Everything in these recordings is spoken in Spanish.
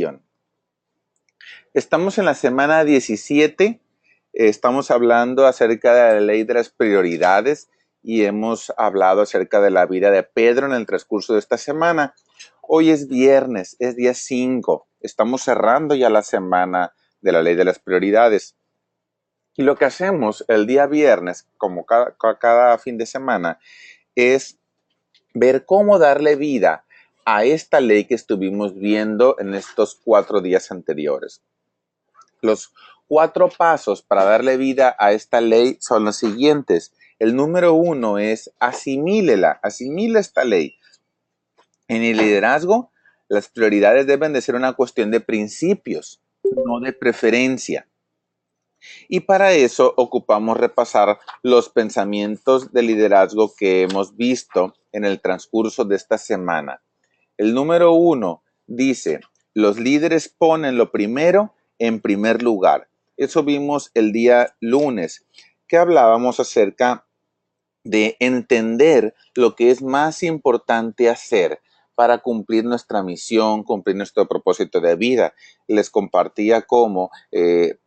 meditación. Estamos en la semana 17, estamos hablando acerca de la ley de las prioridades y hemos hablado acerca de la vida de Pedro en el transcurso de esta semana. Hoy es viernes, es día 5, estamos cerrando ya la semana de la ley de las prioridades. Y lo que hacemos el día viernes, como cada fin de semana, es ver cómo darle vida a esta ley que estuvimos viendo en estos 4 días anteriores. Los 4 pasos para darle vida a esta ley son los siguientes. El número 1 es asimile esta ley. En el liderazgo, las prioridades deben de ser una cuestión de principios, no de preferencia. Y para eso ocupamos repasar los pensamientos de liderazgo que hemos visto en el transcurso de esta semana. El número 1 dice, los líderes ponen lo primero en primer lugar. Eso vimos el día lunes, que hablábamos acerca de entender lo que es más importante hacer para cumplir nuestra misión, cumplir nuestro propósito de vida. Les compartía cómo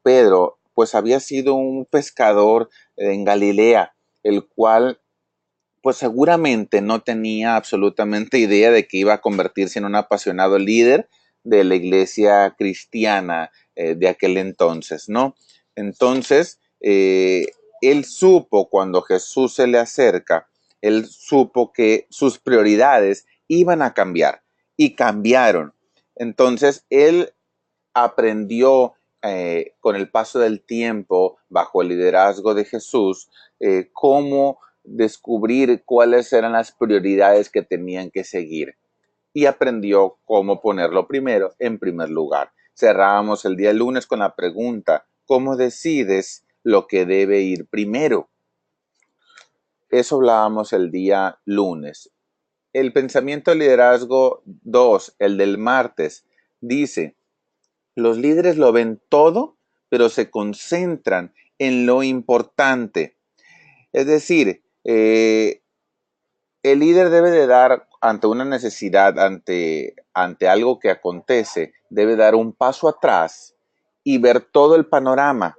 Pedro pues había sido un pescador en Galilea, el cual pues seguramente no tenía absolutamente idea de que iba a convertirse en un apasionado líder de la iglesia cristiana de aquel entonces, ¿no? Entonces, él supo cuando Jesús se le acerca, él supo que sus prioridades iban a cambiar y cambiaron. Entonces, él aprendió con el paso del tiempo, bajo el liderazgo de Jesús, cómo descubrir cuáles eran las prioridades que tenían que seguir. Y aprendió cómo ponerlo primero en primer lugar. Cerrábamos el día lunes con la pregunta, ¿cómo decides lo que debe ir primero? Eso hablábamos el día lunes. El pensamiento de liderazgo 2, el del martes, dice, los líderes lo ven todo, pero se concentran en lo importante. Es decir, el líder debe de dar ante una necesidad, ante algo que acontece, debe dar un paso atrás y ver todo el panorama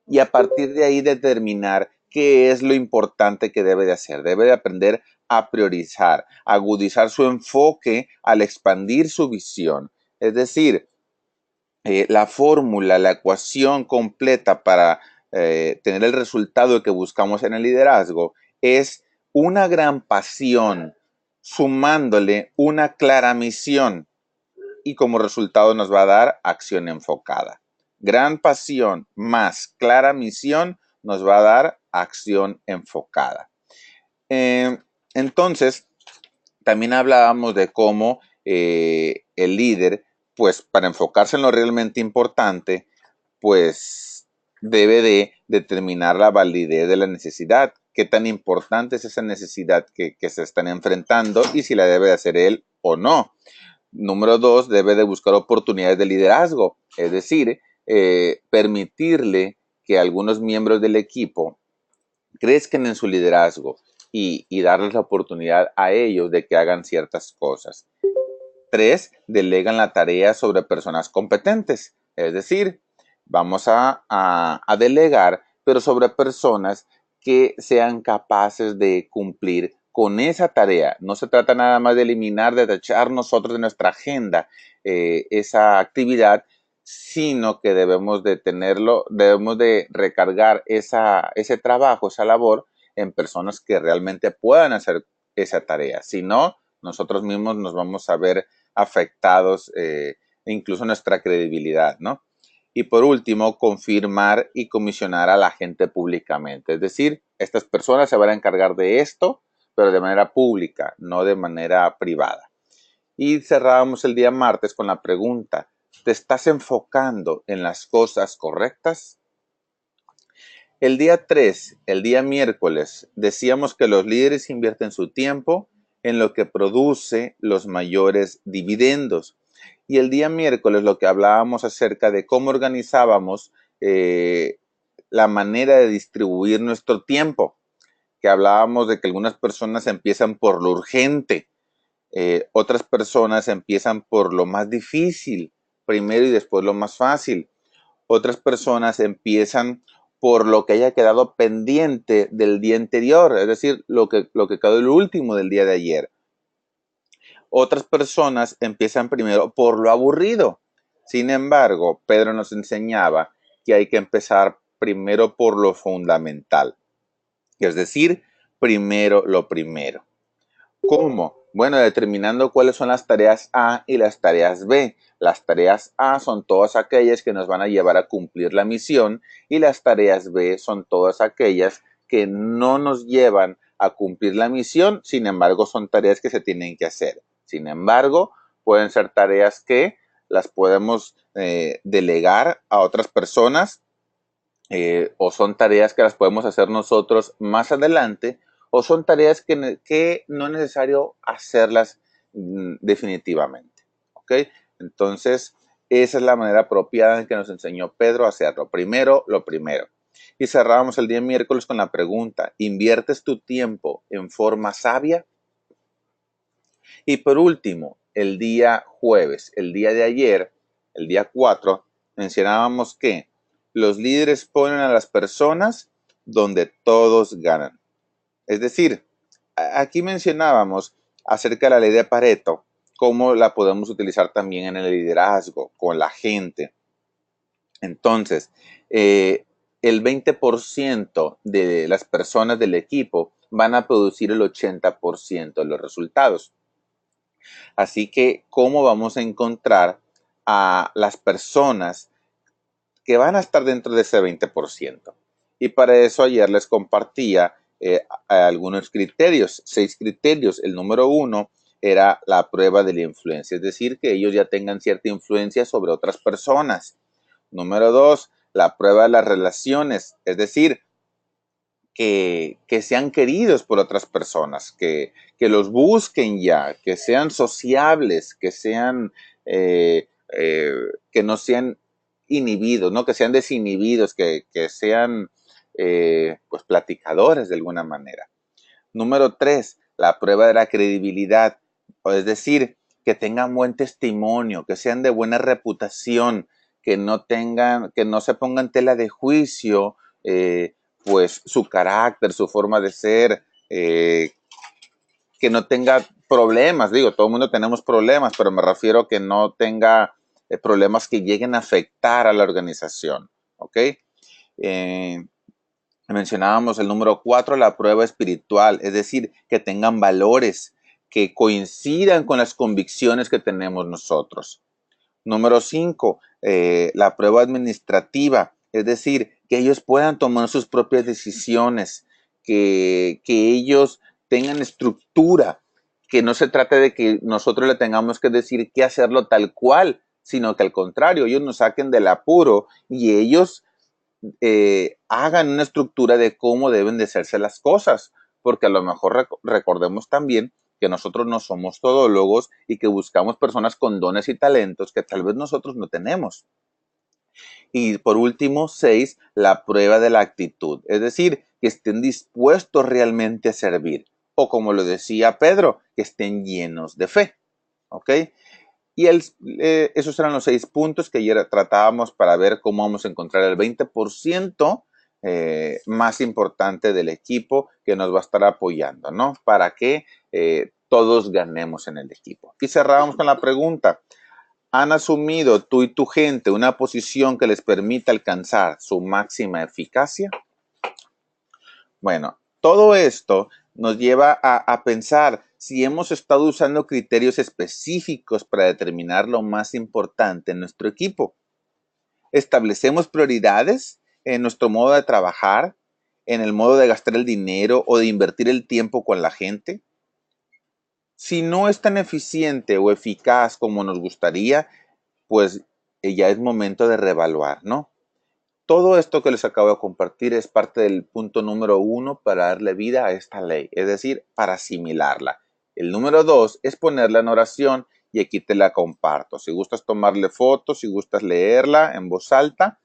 y a partir de ahí determinar qué es lo importante que debe de hacer. Debe de aprender a priorizar, a agudizar su enfoque al expandir su visión. Es decir, la fórmula, la ecuación completa para tener el resultado que buscamos en el liderazgo es una gran pasión sumándole una clara misión y como resultado nos va a dar acción enfocada. Gran pasión más clara misión nos va a dar acción enfocada. Entonces, también hablábamos de cómo el líder, pues para enfocarse en lo realmente importante, pues debe de determinar la validez de la necesidad. Qué tan importante es esa necesidad que se están enfrentando y si la debe de hacer él o no. Número 2, debe de buscar oportunidades de liderazgo, es decir, permitirle que algunos miembros del equipo crezcan en su liderazgo y darles la oportunidad a ellos de que hagan ciertas cosas. 3, delegan la tarea sobre personas competentes, es decir, vamos a delegar, pero sobre personas que sean capaces de cumplir con esa tarea. No se trata nada más de eliminar, de tachar nosotros de nuestra agenda esa actividad, sino que debemos de tenerlo, debemos de recargar ese trabajo, esa labor en personas que realmente puedan hacer esa tarea. Si no, nosotros mismos nos vamos a ver afectados, incluso nuestra credibilidad, ¿no? Y por último, confirmar y comisionar a la gente públicamente. Es decir, estas personas se van a encargar de esto, pero de manera pública, no de manera privada. Y cerrábamos el día martes con la pregunta, ¿te estás enfocando en las cosas correctas? El día 3, el día miércoles, decíamos que los líderes invierten su tiempo en lo que produce los mayores dividendos. Y el día miércoles lo que hablábamos acerca de cómo organizábamos la manera de distribuir nuestro tiempo, que hablábamos de que algunas personas empiezan por lo urgente, otras personas empiezan por lo más difícil, primero y después lo más fácil. Otras personas empiezan por lo que haya quedado pendiente del día anterior, es decir, lo que quedó el último del día de ayer. Otras personas empiezan primero por lo aburrido. Sin embargo, Pedro nos enseñaba que hay que empezar primero por lo fundamental, es decir, primero lo primero. ¿Cómo? Bueno, determinando cuáles son las tareas A y las tareas B. Las tareas A son todas aquellas que nos van a llevar a cumplir la misión y las tareas B son todas aquellas que no nos llevan a cumplir la misión, sin embargo, son tareas que se tienen que hacer. Sin embargo, pueden ser tareas que las podemos delegar a otras personas o son tareas que las podemos hacer nosotros más adelante o son tareas que no es necesario hacerlas definitivamente. ¿Ok? Entonces, esa es la manera apropiada en que nos enseñó Pedro a hacerlo. Primero, lo primero. Y cerramos el día miércoles con la pregunta, ¿inviertes tu tiempo en forma sabia? Y por último, el día jueves, el día de ayer, el día 4, mencionábamos que los líderes ponen a las personas donde todos ganan. Es decir, aquí mencionábamos acerca de la ley de Pareto, cómo la podemos utilizar también en el liderazgo, con la gente. Entonces, el 20% de las personas del equipo van a producir el 80% de los resultados. Así que, ¿cómo vamos a encontrar a las personas que van a estar dentro de ese 20%? Y para eso ayer les compartía algunos criterios, 6 criterios. El número 1 era la prueba de la influencia, es decir, que ellos ya tengan cierta influencia sobre otras personas. Número 2, la prueba de las relaciones, es decir, que sean queridos por otras personas, que los busquen ya, que sean sociables, que sean, que no sean inhibidos, ¿no? Que sean desinhibidos, que sean pues platicadores de alguna manera. Número 3, la prueba de la credibilidad, es decir, que tengan buen testimonio, que sean de buena reputación, que no se pongan tela de juicio, pues su carácter, su forma de ser, que no tenga problemas, digo, todo el mundo tenemos problemas, pero me refiero a que no tenga problemas que lleguen a afectar a la organización, ¿ok? Mencionábamos el número 4, la prueba espiritual, es decir, que tengan valores que coincidan con las convicciones que tenemos nosotros. Número 5, la prueba administrativa, es decir, que ellos puedan tomar sus propias decisiones, que ellos tengan estructura, que no se trate de que nosotros le tengamos que decir qué hacerlo tal cual, sino que al contrario, ellos nos saquen del apuro y ellos hagan una estructura de cómo deben de hacerse las cosas, porque a lo mejor recordemos también que nosotros no somos todólogos y que buscamos personas con dones y talentos que tal vez nosotros no tenemos. Y por último, 6, la prueba de la actitud, es decir, que estén dispuestos realmente a servir, o como lo decía Pedro, que estén llenos de fe, ¿ok? Y esos eran los 6 puntos que ayer tratábamos para ver cómo vamos a encontrar el 20% más importante del equipo que nos va a estar apoyando, ¿no? Para que todos ganemos en el equipo. Y cerramos con la pregunta. ¿Han asumido tú y tu gente una posición que les permita alcanzar su máxima eficacia? Bueno, todo esto nos lleva a pensar si hemos estado usando criterios específicos para determinar lo más importante en nuestro equipo. ¿Establecemos prioridades en nuestro modo de trabajar, en el modo de gastar el dinero o de invertir el tiempo con la gente? Si no es tan eficiente o eficaz como nos gustaría, pues ya es momento de reevaluar, ¿no? Todo esto que les acabo de compartir es parte del punto número 1 para darle vida a esta ley, es decir, para asimilarla. El número 2 es ponerla en oración y aquí te la comparto. Si gustas tomarle fotos, si gustas leerla en voz alta,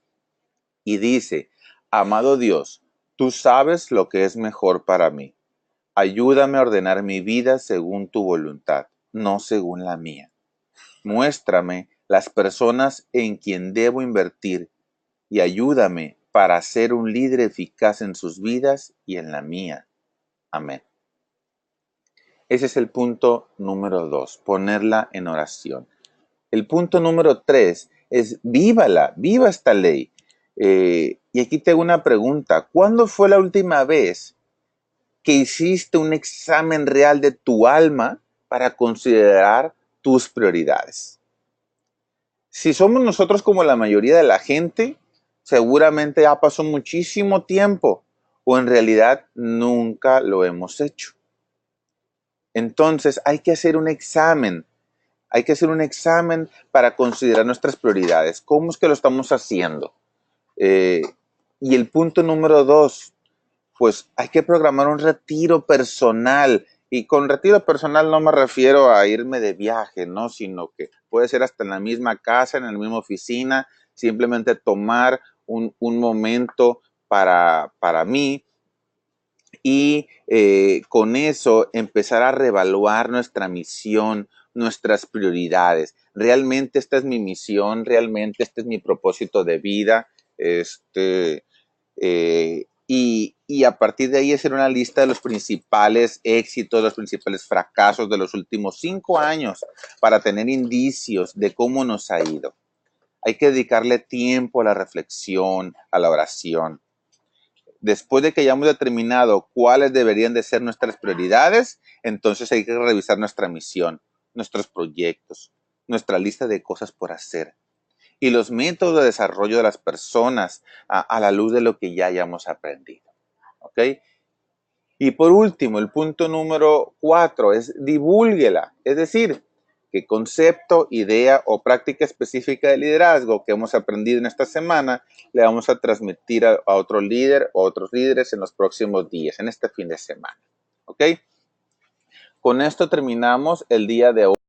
y dice, amado Dios, tú sabes lo que es mejor para mí. Ayúdame a ordenar mi vida según tu voluntad, no según la mía. Muéstrame las personas en quien debo invertir y ayúdame para ser un líder eficaz en sus vidas y en la mía. Amén. Ese es el punto número 2, ponerla en oración. El punto número 3 es vívala, viva esta ley. Y aquí tengo una pregunta. ¿Cuándo fue la última vez que hiciste un examen real de tu alma para considerar tus prioridades? Si somos nosotros como la mayoría de la gente, seguramente ya pasó muchísimo tiempo o en realidad nunca lo hemos hecho. Entonces hay que hacer un examen. Hay que hacer un examen para considerar nuestras prioridades. ¿Cómo es que lo estamos haciendo? Y el punto número 2, pues hay que programar un retiro personal. Y con retiro personal no me refiero a irme de viaje, ¿no? Sino que puede ser hasta en la misma casa, en la misma oficina, simplemente tomar un momento para mí y con eso empezar a reevaluar nuestra misión, nuestras prioridades. Realmente esta es mi misión, realmente este es mi propósito de vida. Y a partir de ahí hacer una lista de los principales éxitos, los principales fracasos de los últimos 5 años para tener indicios de cómo nos ha ido. Hay que dedicarle tiempo a la reflexión, a la oración. Después de que hayamos determinado cuáles deberían de ser nuestras prioridades, entonces hay que revisar nuestra misión, nuestros proyectos, nuestra lista de cosas por hacer y los métodos de desarrollo de las personas a la luz de lo que ya hayamos aprendido. ¿Ok? Y por último, el punto número 4 es divúlguela. Es decir, qué concepto, idea o práctica específica de liderazgo que hemos aprendido en esta semana le vamos a transmitir a otro líder o otros líderes en los próximos días, en este fin de semana. ¿Ok? Con esto terminamos el día de hoy.